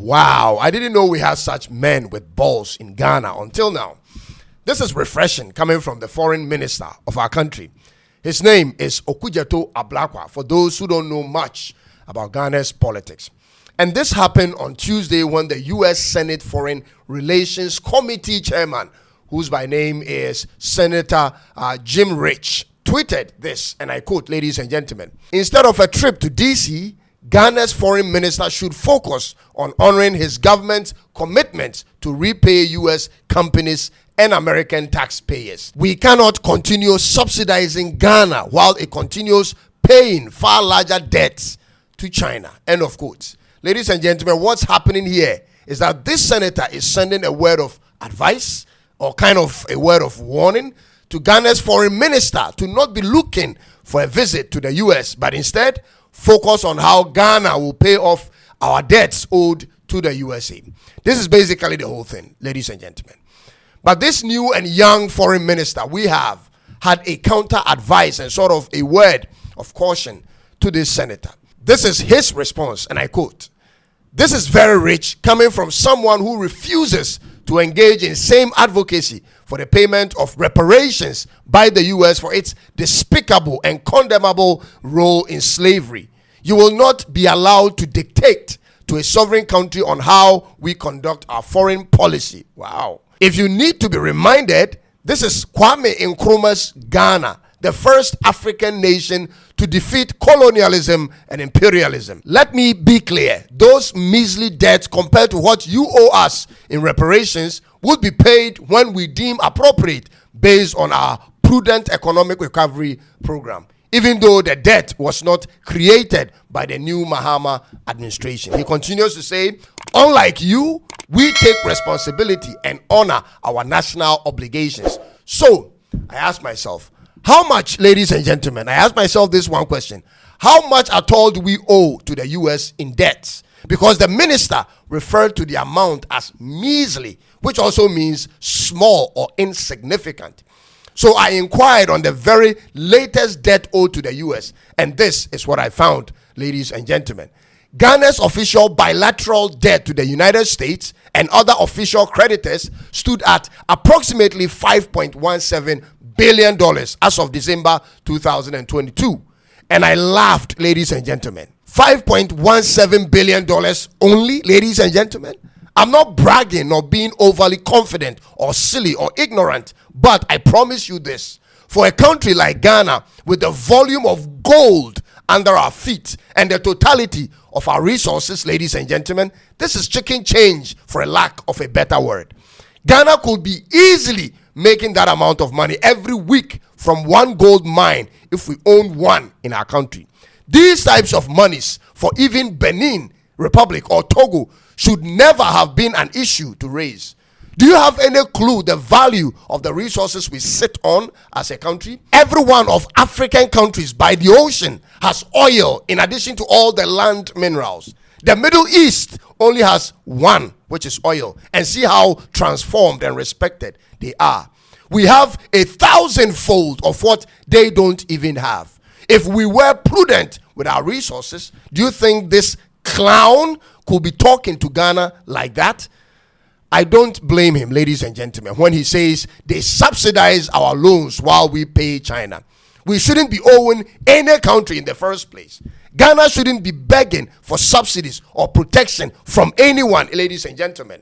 Wow, I didn't know we had such men with balls in Ghana until now. This is refreshing coming from the foreign minister of our country. His name is Okudzeto Ablakwa, for those who don't know much about Ghana's politics. And this happened on Tuesday when the U.S. Senate Foreign Relations Committee chairman, whose by name is Senator Jim Rich, tweeted this, and I quote, ladies and gentlemen, instead of a trip to D.C., Ghana's foreign minister should focus on honoring his government's commitment to repay U.S. companies and American taxpayers. We cannot continue subsidizing Ghana while it continues paying far larger debts to China. End of quote. Ladies and gentlemen, what's happening here is that this senator is sending a word of advice or kind of a word of warning to Ghana's foreign minister to not be looking for a visit to the U.S., but instead focus on how Ghana will pay off our debts owed to the USA. This is basically the whole thing, ladies and gentlemen. But this new and young foreign minister we have had a counter advice and sort of a word of caution to this senator. This is his response, and I quote, "This is very rich coming from someone who refuses to engage in same advocacy for the payment of reparations by the U.S. for its despicable and condemnable role in slavery. You will not be allowed to dictate to a sovereign country on how we conduct our foreign policy." Wow. If you need to be reminded, this is Kwame Nkrumah's Ghana, the first African nation to defeat colonialism and imperialism. Let me be clear. Those measly debts compared to what you owe us in reparations would be paid when we deem appropriate based on our prudent economic recovery program, even though the debt was not created by the new Mahama administration. He continues to say, unlike you, we take responsibility and honor our national obligations. So, I ask myself, how much, ladies and gentlemen, I ask myself this one question. How much at all do we owe to the U.S. in debts? Because the minister referred to the amount as measly, which also means small or insignificant. So I inquired on the very latest debt owed to the U.S., and this is what I found, ladies and gentlemen. Ghana's official bilateral debt to the United States and other official creditors stood at approximately $5.17 billion as of December 2022. And I laughed, ladies and gentlemen. $5.17 billion only, ladies and gentlemen. I'm not bragging or being overly confident or silly or ignorant, but I promise you this. For a country like Ghana, with the volume of gold under our feet and the totality of our resources, ladies and gentlemen, this is chicken change, for a lack of a better word. Ghana could be easily making that amount of money every week from one gold mine if we own one in our country. These types of monies for even Benin Republic or Togo should never have been an issue to raise. Do you have any clue the value of the resources we sit on as a country? Every one of African countries by the ocean has oil in addition to all the land minerals. The Middle East only has one, which is oil, and see how transformed and respected they are. We have 1,000-fold of what they don't even have. If we were prudent with our resources, do you think this clown could be talking to Ghana like that? I don't blame him, ladies and gentlemen, when he says they subsidize our loans while we pay China. We shouldn't be owing any country in the first place. Ghana shouldn't be begging for subsidies or protection from anyone, ladies and gentlemen.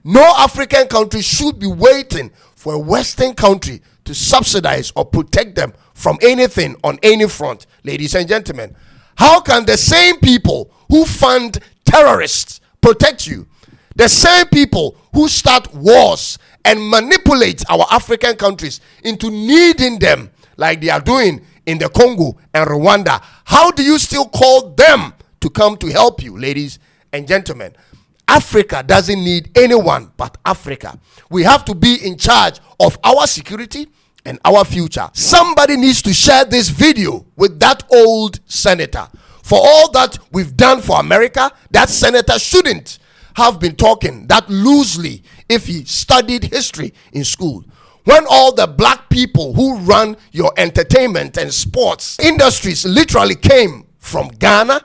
No African country should be waiting for a Western country to subsidize or protect them from anything on any front, ladies and gentlemen. How can the same people who fund terrorists protect you? The same people who start wars and manipulate our African countries into needing them like they are doing in the Congo and Rwanda, how do you still call them to come to help you, ladies and gentlemen? Africa doesn't need anyone but Africa. We have to be in charge of our security and our future. Somebody needs to share this video with that old senator. For all that we've done for America, that senator shouldn't have been talking that loosely if he studied history in school. When all the black people who run your entertainment and sports industries literally came from Ghana,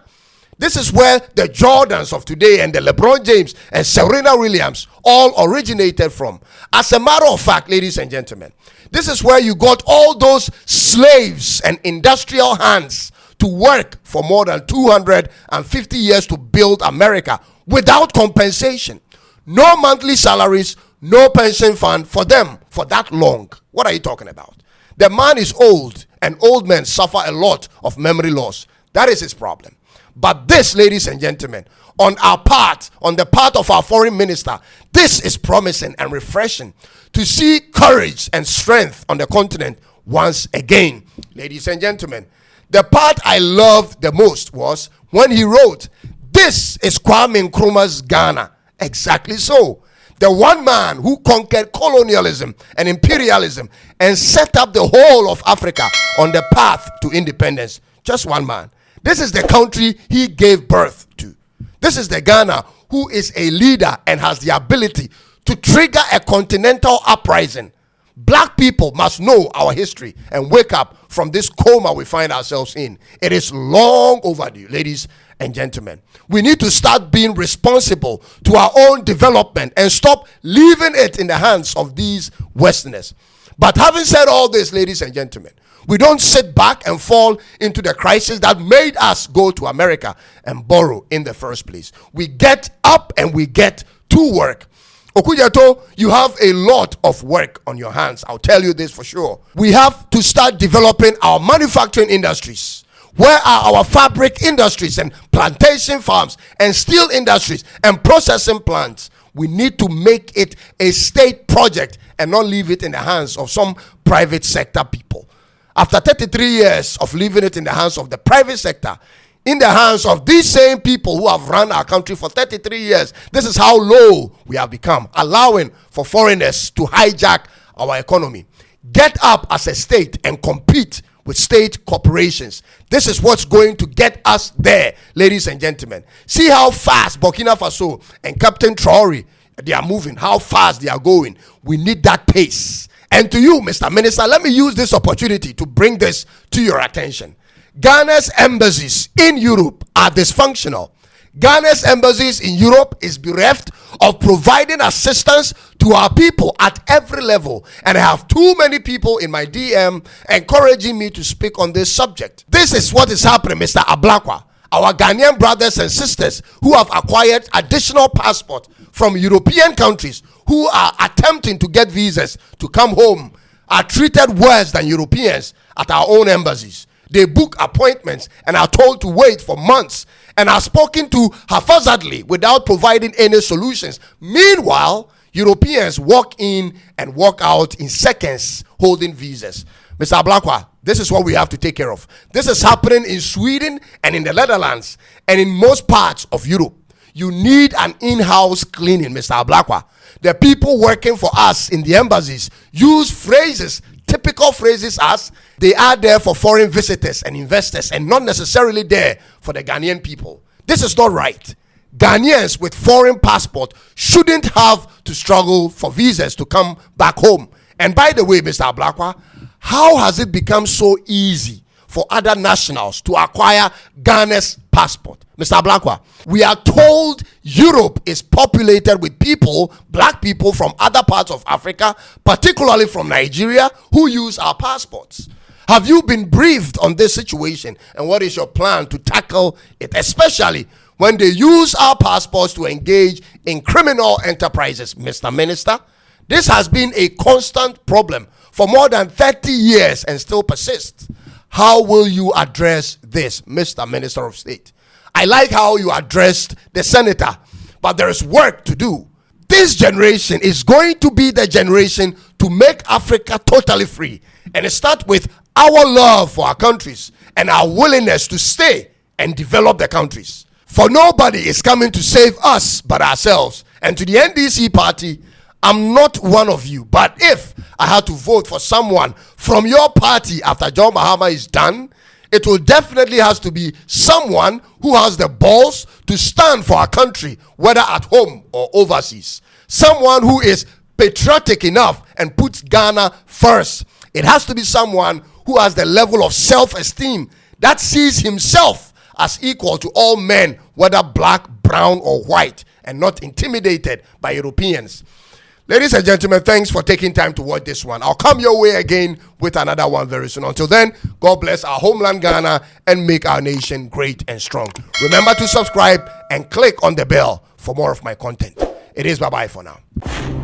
This is where the Jordans of today and the LeBron James and Serena Williams all originated from. As a matter of fact, ladies and gentlemen, this is where you got all those slaves and industrial hands to work for more than 250 years to build America without compensation. No monthly salaries, no pension fund for them for that long. What are you talking about? The man is old, and old men suffer a lot of memory loss. That is his problem. But this, ladies and gentlemen, on our part, on the part of our foreign minister, this is promising and refreshing to see courage and strength on the continent once again. Ladies and gentlemen, the part I loved the most was when he wrote, "This is Kwame Nkrumah's Ghana." Exactly so. The one man who conquered colonialism and imperialism and set up the whole of Africa on the path to independence. Just one man. This is the country he gave birth to. This is the Ghana who is a leader and has the ability to trigger a continental uprising. Black people must know our history and wake up from this coma we find ourselves in. It is long overdue, ladies and gentlemen. We need to start being responsible to our own development and stop leaving it in the hands of these Westerners. But having said all this, ladies and gentlemen, we don't sit back and fall into the crisis that made us go to America and borrow in the first place. We get up and we get to work. Okudzeto, you have a lot of work on your hands. I'll tell you this for sure. We have to start developing our manufacturing industries. Where are our fabric industries and plantation farms and steel industries and processing plants? We need to make it a state project and not leave it in the hands of some private sector people. After 33 years of leaving it in the hands of the private sector, in the hands of these same people who have run our country for 33 years, this is how low we have become, allowing for foreigners to hijack our economy. Get up as a state and compete with state corporations. This is what's going to get us there, ladies and gentlemen. See how fast Burkina Faso and Captain Traore, they are moving, how fast they are going. We need that pace. And to you, Mr. Minister, let me use this opportunity to bring this to your attention. Ghana's embassies in Europe are dysfunctional. Ghana's embassies in Europe is bereft of providing assistance to our people at every level. And I have too many people in my DM encouraging me to speak on this subject. This is what is happening, Mr. Ablakwa. Our Ghanaian brothers and sisters who have acquired additional passport from European countries who are attempting to get visas to come home are treated worse than Europeans at our own embassies. They book appointments and are told to wait for months and are spoken to haphazardly without providing any solutions. Meanwhile, Europeans walk in and walk out in seconds holding visas. Mr. Ablakwa, this is what we have to take care of. This is happening in Sweden and in the Netherlands and in most parts of Europe. You need an in-house cleaning, Mr. Ablakwa. The people working for us in the embassies use phrases, typical phrases as they are there for foreign visitors and investors and not necessarily there for the Ghanaian people. This is not right. Ghanaians with foreign passport shouldn't have to struggle for visas to come back home. And by the way, Mr. Ablakwa, how has it become so easy for other nationals to acquire Ghana's passport? Mr. Ablakwa, we are told Europe is populated with people, black people from other parts of Africa, particularly from Nigeria, who use our passports. Have you been briefed on this situation, and what is your plan to tackle it, especially when they use our passports to engage in criminal enterprises, Mr. Minister? This has been a constant problem for more than 30 years and still persists. How will you address this, Mr. Minister of State? I like how you addressed the senator, but there is work to do. This generation is going to be the generation to make Africa totally free. And it starts with our love for our countries and our willingness to stay and develop the countries. For nobody is coming to save us but ourselves. And to the NDC party, I'm not one of you. But if I had to vote for someone from your party after John Mahama is done, it will definitely has to be someone who has the balls to stand for our country, whether at home or overseas. Someone who is patriotic enough and puts Ghana first. It has to be someone who has the level of self-esteem that sees himself as equal to all men, whether black, brown, or white, and not intimidated by Europeans. Ladies and gentlemen, thanks for taking time to watch this one. I'll come your way again with another one very soon. Until then, God bless our homeland Ghana and make our nation great and strong. Remember to subscribe and click on the bell for more of my content. It is bye-bye for now.